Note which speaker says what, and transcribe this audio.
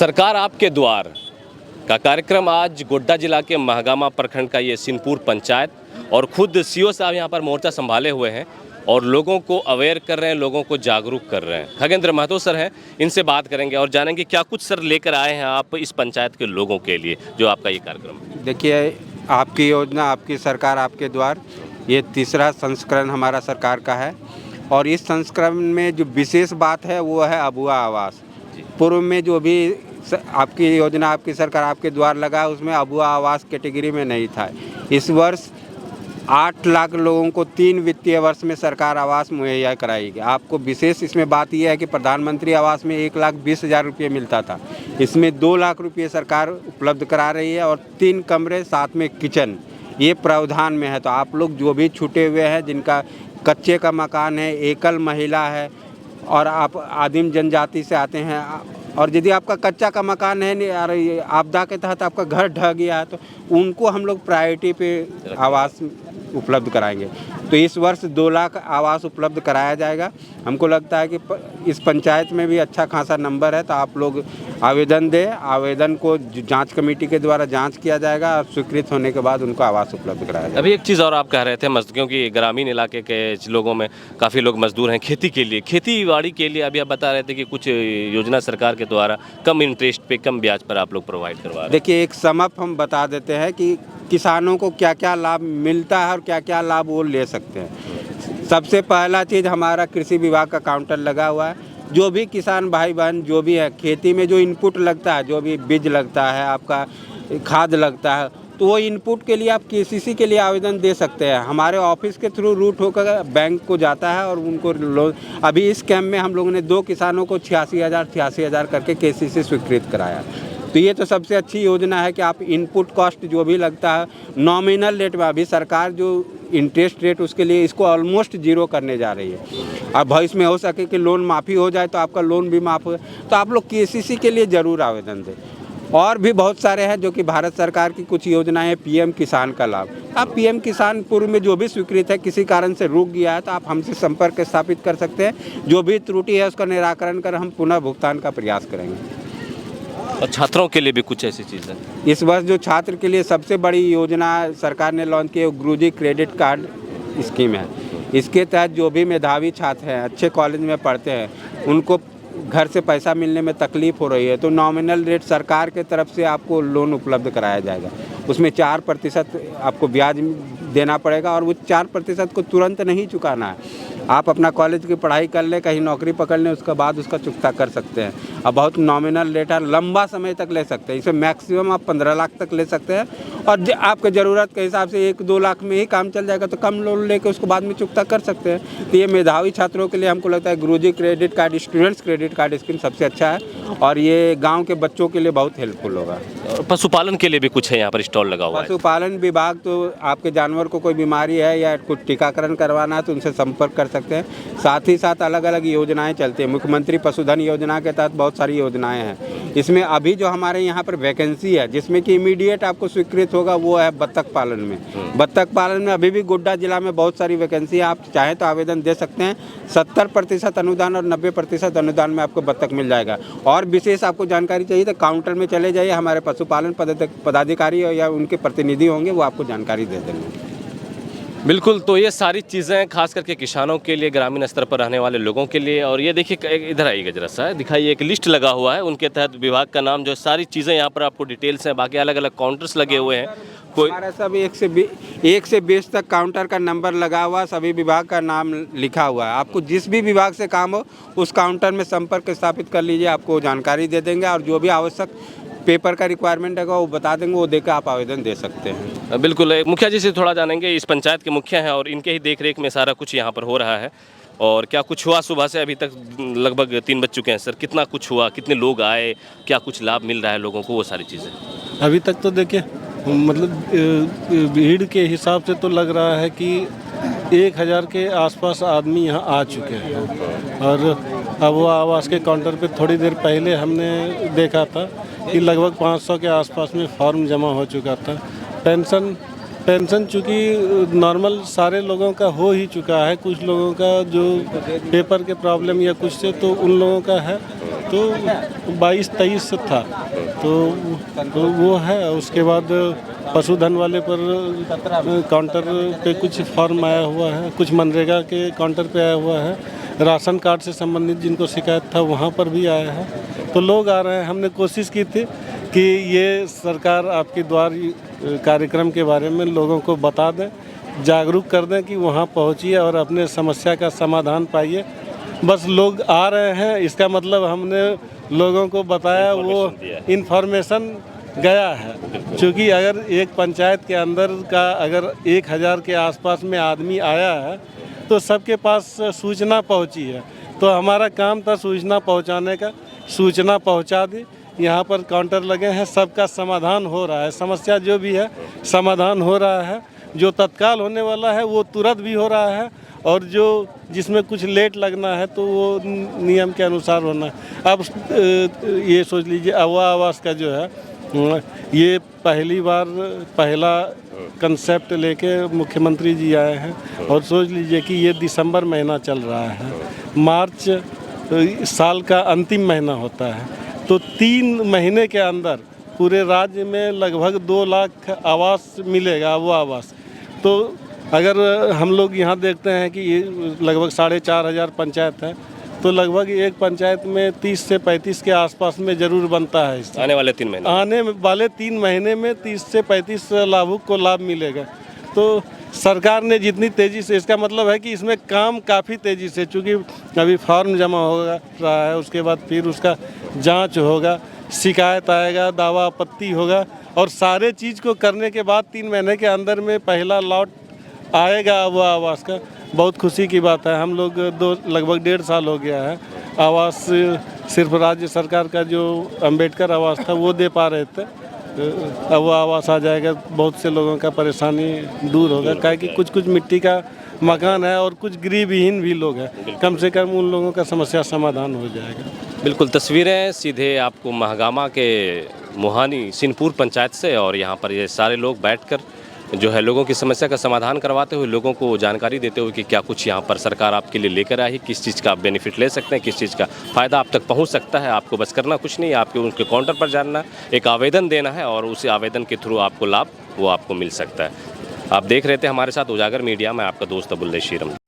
Speaker 1: सरकार आपके द्वार का कार्यक्रम आज गोड्डा जिला के महागामा प्रखंड का ये सिनपुर पंचायत और खुद सीओ साहब यहाँ पर मोर्चा संभाले हुए हैं और लोगों को अवेयर कर रहे हैं, लोगों को जागरूक कर रहे हैं। खगेंद्र महतो सर हैं, इनसे बात करेंगे और जानेंगे क्या कुछ सर लेकर आए हैं आप इस पंचायत के लोगों के लिए जो आपका ये कार्यक्रम है।
Speaker 2: देखिए, आपकी योजना, आपकी सरकार, आपके द्वार, ये तीसरा संस्करण हमारा सरकार का है और इस संस्करण में जो विशेष बात है वो है अबुआ आवास। पूर्व में जो भी आपकी योजना, आपकी सरकार, आपके द्वार लगा, उसमें अबुआ आवास कैटेगरी में नहीं था। इस वर्ष 8 लाख लोगों को 3 वित्तीय वर्ष में सरकार आवास मुहैया कराएगी। आपको विशेष इसमें बात यह है कि प्रधानमंत्री आवास में 1,20,000 रुपये मिलता था, इसमें 2 लाख रुपये सरकार उपलब्ध करा रही है और 3 कमरे साथ में किचन, ये प्रावधान में है। तो आप लोग जो भी छूटे हुए हैं, जिनका कच्चे का मकान है, एकल महिला है और आप आदिम जनजाति से आते हैं और यदि आपका कच्चा का मकान है और आपदा के तहत आपका घर ढह गया है तो उनको हम लोग प्रायोरिटी पे आवास उपलब्ध कराएंगे। तो इस वर्ष 2 लाख आवास उपलब्ध कराया जाएगा। हमको लगता है कि इस पंचायत में भी अच्छा खासा नंबर है, तो आप लोग आवेदन दें। आवेदन को जांच कमेटी के द्वारा जांच किया जाएगा और स्वीकृत होने के बाद उनको आवास उपलब्ध कराया जाएगा।
Speaker 1: अभी एक चीज़ और आप कह रहे थे क्योंकि ग्रामीण इलाके के लोगों में काफ़ी लोग मजदूर हैं खेती के लिए, खेती बाड़ी के लिए। अभी आप बता रहे थे कि कुछ योजना सरकार के द्वारा कम इंटरेस्ट पे, कम ब्याज पर आप लोग प्रोवाइड करवा रहे हैं।
Speaker 2: देखिए, एक समअप हम बता देते हैं कि किसानों को क्या क्या लाभ मिलता है और क्या क्या लाभ वो ले सकते हैं। सबसे पहला चीज़, हमारा कृषि विभाग का काउंटर लगा हुआ है। जो भी किसान भाई बहन जो भी है, खेती में जो इनपुट लगता है, जो भी बीज लगता है, आपका खाद लगता है, तो वो इनपुट के लिए आप केसीसी के लिए आवेदन दे सकते हैं। हमारे ऑफिस के थ्रू रूट होकर बैंक को जाता है और उनको लोन। अभी इस कैंप में हम लोगों ने 2 किसानों को 86,000 करके केसीसी स्वीकृत कराया। तो ये तो सबसे अच्छी योजना है कि आप इनपुट कॉस्ट जो भी लगता है नॉमिनल रेट में, अभी सरकार जो इंटरेस्ट रेट उसके लिए इसको ऑलमोस्ट 0 करने जा रही है। अब भविष्य में हो सके कि लोन माफ़ी हो जाए तो आपका लोन भी माफ़ हो, तो आप लोग केसीसी के लिए ज़रूर आवेदन दें। और भी बहुत सारे हैं जो कि भारत सरकार की कुछ योजनाएं, पीएम किसान का लाभ। आप पीएम किसान पूर्व में जो भी स्वीकृत है, किसी कारण से रुक गया है तो आप हमसे संपर्क स्थापित कर सकते हैं। जो भी त्रुटि है उसका निराकरण कर हम पुनः भुगतान का प्रयास करेंगे।
Speaker 1: और छात्रों के लिए भी कुछ ऐसी चीज़ है
Speaker 2: इस वर्ष जो छात्र के लिए सबसे बड़ी योजना सरकार ने लॉन्च की है, गुरुजी क्रेडिट कार्ड स्कीम है। इसके तहत जो भी मेधावी छात्र हैं, अच्छे कॉलेज में पढ़ते हैं, उनको घर से पैसा मिलने में तकलीफ हो रही है, तो नॉमिनल रेट सरकार के तरफ से आपको लोन उपलब्ध कराया जाएगा। उसमें 4% आपको ब्याज देना पड़ेगा और वो 4% को तुरंत नहीं चुकाना है। आप अपना कॉलेज की पढ़ाई कर लें, कहीं नौकरी पकड़ लें, उसके बाद उसका चुकता कर सकते हैं। अब बहुत नॉमिनल रेट है, लंबा समय तक ले सकते हैं। इसे मैक्सिमम आप 15 लाख तक ले सकते हैं और आपके ज़रूरत के हिसाब से 1-2 लाख में ही काम चल जाएगा, तो कम लोन लेके उसको बाद में चुकता कर सकते हैं। तो ये मेधावी छात्रों के लिए हमको लगता है Guruji credit card, students credit card scheme सबसे अच्छा है और ये गाँव के बच्चों के लिए बहुत हेल्पफुल होगा।
Speaker 1: पशुपालन के लिए भी कुछ है यहाँ पर स्टॉल लगा हुआ है।
Speaker 2: पशुपालन विभाग, तो आपके जानवर को कोई बीमारी है या कुछ टीकाकरण करवाना है तो उनसे संपर्क कर सकते हैं। साथ ही साथ अलग अलग योजनाएं चलती हैं। मुख्यमंत्री पशुधन योजना के तहत बहुत सारी योजनाएं हैं। इसमें अभी जो हमारे यहाँ पर वैकेंसी है जिसमें कि इमीडिएट आपको स्वीकृत होगा, वो है बत्तख पालन में। बत्तख पालन में अभी भी गोड्डा जिला में बहुत सारी वैकेंसी है। आप चाहें तो आवेदन दे सकते हैं। 70% अनुदान और 90% अनुदान में आपको बत्तख मिल जाएगा। और विशेष आपको जानकारी चाहिए तो काउंटर में चले जाइए, हमारे पशुपालन पदाधिकारी या उनके प्रतिनिधि होंगे, वो आपको जानकारी दे देंगे।
Speaker 1: बिल्कुल, तो ये सारी चीज़ें खास करके किसानों के लिए, ग्रामीण स्तर पर रहने वाले लोगों के लिए। और ये देखिए, इधर आइएगा जरा सा, दिखाइए, एक लिस्ट लगा हुआ है उनके तहत विभाग का नाम, जो सारी चीज़ें यहाँ पर आपको डिटेल्स हैं। बाकी अलग अलग काउंटर्स लगे हुए हैं। कोई
Speaker 2: हमारा सब 1 से 20 तक काउंटर का नंबर लगा हुआ, सभी विभाग का नाम लिखा हुआ है। आपको जिस भी विभाग से काम हो उस काउंटर में संपर्क स्थापित कर लीजिए, आपको जानकारी दे देंगे और जो भी आवश्यक पेपर का रिक्वायरमेंट है वो बता देंगे, वो देकर आप आवेदन दे सकते हैं।
Speaker 1: बिल्कुल, मुखिया जी से थोड़ा जानेंगे। इस पंचायत के मुखिया हैं और इनके ही देखरेख में सारा कुछ यहाँ पर हो रहा है। और क्या कुछ हुआ सुबह से अभी तक? लगभग 3 बज चुके हैं सर। कितना कुछ हुआ, कितने लोग आए, क्या कुछ लाभ मिल रहा है लोगों को, वो सारी चीज़ें?
Speaker 3: अभी तक तो देखिए, मतलब भीड़ के हिसाब से तो लग रहा है कि 1000 के आसपास आदमी यहाँ आ चुके हैं। और अब वो आवास के काउंटर पे थोड़ी देर पहले हमने देखा था कि लगभग 500 के आसपास में फॉर्म जमा हो चुका था। पेंशन चूँकि नॉर्मल सारे लोगों का हो ही चुका है, कुछ लोगों का जो पेपर के प्रॉब्लम या कुछ से तो उन लोगों का है। तो 22-23 से था, तो वो है। उसके बाद पशुधन वाले पर काउंटर पे कुछ फॉर्म आया हुआ है, कुछ मनरेगा के काउंटर पे आया हुआ है, राशन कार्ड से संबंधित जिनको शिकायत था वहाँ पर भी आया है। तो लोग आ रहे हैं। हमने कोशिश की थी कि ये सरकार आपके द्वार कार्यक्रम के बारे में लोगों को बता दें, जागरूक कर दें कि वहाँ पहुँचिए और अपने समस्या का समाधान पाइए। बस लोग आ रहे हैं, इसका मतलब हमने लोगों को बताया, वो इन्फॉर्मेशन गया है। क्योंकि अगर एक पंचायत के अंदर का अगर 1000 के आसपास में आदमी आया है तो सबके पास सूचना पहुंची है। तो हमारा काम था सूचना पहुंचाने का, सूचना पहुंचा दी। यहाँ पर काउंटर लगे हैं, सबका समाधान हो रहा है, समस्या जो भी है समाधान हो रहा है। जो तत्काल होने वाला है वो तुरंत भी हो रहा है, और जो जिसमें कुछ लेट लगना है तो वो नियम के अनुसार होना है। अब ये सोच लीजिए अबुआ आवास का जो है ये पहला कंसेप्ट लेके मुख्यमंत्री जी आए हैं, और सोच लीजिए कि ये दिसंबर महीना चल रहा है, मार्च साल का अंतिम महीना होता है, तो 3 महीने के अंदर पूरे राज्य में लगभग 2 लाख आवास मिलेगा, वो आवास। तो अगर हम लोग यहाँ देखते हैं कि ये लगभग 4500 पंचायत है, तो लगभग एक पंचायत में 30 से 35 के आसपास में ज़रूर बनता है।
Speaker 1: आने वाले 3 महीने
Speaker 3: आने वाले 3 महीने में 30 से 35 लाभुक को लाभ मिलेगा। तो सरकार ने जितनी तेज़ी से, इसका मतलब है कि इसमें काम काफ़ी तेज़ी से, चूँकि अभी फॉर्म जमा होगा रहा है, उसके बाद फिर उसका जांच होगा, शिकायत आएगा, दावा आपत्ति होगा, और सारे चीज़ को करने के बाद 3 महीने के अंदर में पहला लॉट आएगा वो आवास का। बहुत खुशी की बात है। हम लोग लगभग 1.5 साल हो गया है, आवास सिर्फ राज्य सरकार का जो अंबेडकर आवास था वो दे पा रहे थे। अब वो आवास आ जाएगा, बहुत से लोगों का परेशानी दूर होगा, क्या कि कुछ मिट्टी का मकान है और कुछ गरीबहीन भी लोग हैं, कम से कम उन लोगों का समस्या समाधान हो जाएगा।
Speaker 1: बिल्कुल, तस्वीरें सीधे आपको महागामा के मुहानी सिनपुर पंचायत से, और यहाँ पर ये सारे लोग बैठकर जो है लोगों की समस्या का समाधान करवाते हुए, लोगों को जानकारी देते हुए कि क्या कुछ यहाँ पर सरकार आपके लिए लेकर आई, किस चीज़ का आप बेनिफिट ले सकते हैं, किस चीज़ का फ़ायदा आप तक पहुँच सकता है। आपको बस करना कुछ नहीं है, आपके उनके काउंटर पर जाना, एक आवेदन देना है, और उसी आवेदन के थ्रू आपको लाभ वो आपको मिल सकता है। आप देख रहे थे हमारे साथ उजागर मीडिया, मैं आपका दोस्त अबुल शीरम।